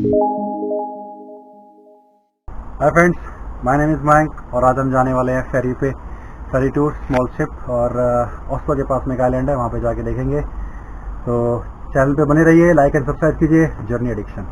Hi friends, my name is Mayank और आज हम जाने वाले हैं फेरी पे। फेरी टूर स्मॉल शिप और ऑस्लो के पास में एक आइलैंड है, वहाँ पे जाके देखेंगे। तो चैनल पे बने रहिए, लाइक एंड सब्सक्राइब कीजिए। Journey addiction.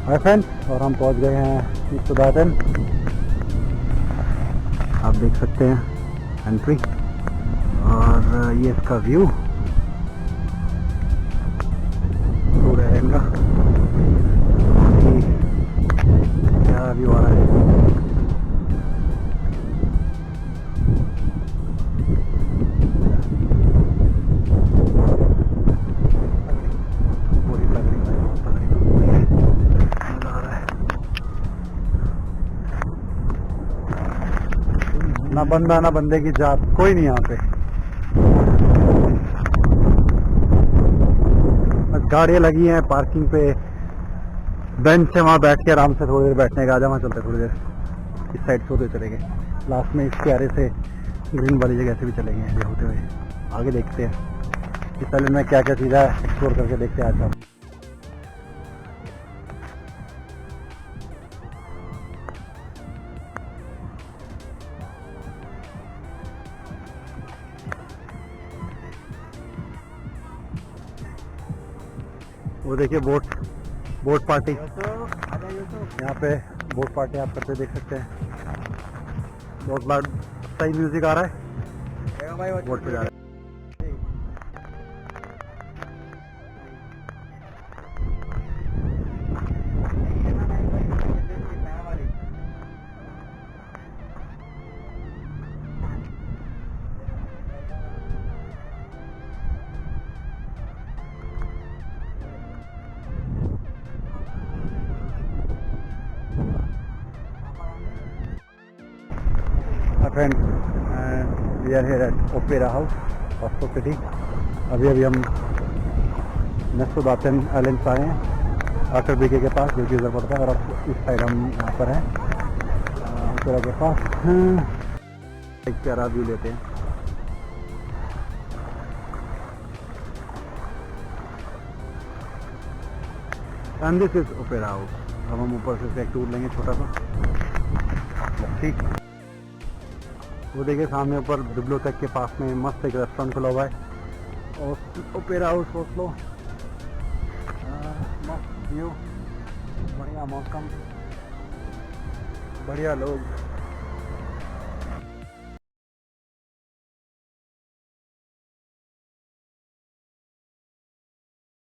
हाय फ्रेंड्स, और हम पहुंच गए हैं ईस्टबाटन। आप देख सकते हैं एंट्री और ये इसका व्यू पूरे आइलैंड का। क्या व्यू आ रहा है। ना बंदा ना बंदे की जात, कोई नहीं यहाँ पे। गाड़ियाँ लगी हैं पार्किंग पे, बेंच है वहाँ बैठ के आराम से थोड़ी देर बैठने का। आजा वहाँ चलते थोड़ी देर, इस साइड से होते चलेंगे। लास्ट में इस प्यारे से ग्रीन वाली जगह से भी चलेंगे ये होते हुए। आगे देखते हैं इस आइलैंड में क्या क्या चीज़ है, एक्सप्लोर करके देखते हैं आज हम। वो देखिए बोट पार्टी, यहाँ पे बोट पार्टी आप करते देख सकते हैं। बहुत बार सही म्यूजिक आ रहा है, बोट पे जा रहा है। Friends, we are here at opera house, Oslo city. अभी हम नेस्टोदार्टन आइलैंड आए हैं, आकर बीके के पास, जो कि उधर पड़ता है, और अब इस साइड हम यहाँ पर हैं ओपेरा के पास। एक प्यारा व्यू लेते हैं। And this is opera house. अब हम ऊपर से एक टूर लेंगे छोटा सा, ठीक। वो देखिए सामने ऊपर बिब्लियोथेक के पास में मस्त एक रेस्टोरेंट खुला हुआ है, और ओपेरा हाउस ओस्लो। मस्त व्यू, बढ़िया मौसम, बढ़िया लोग।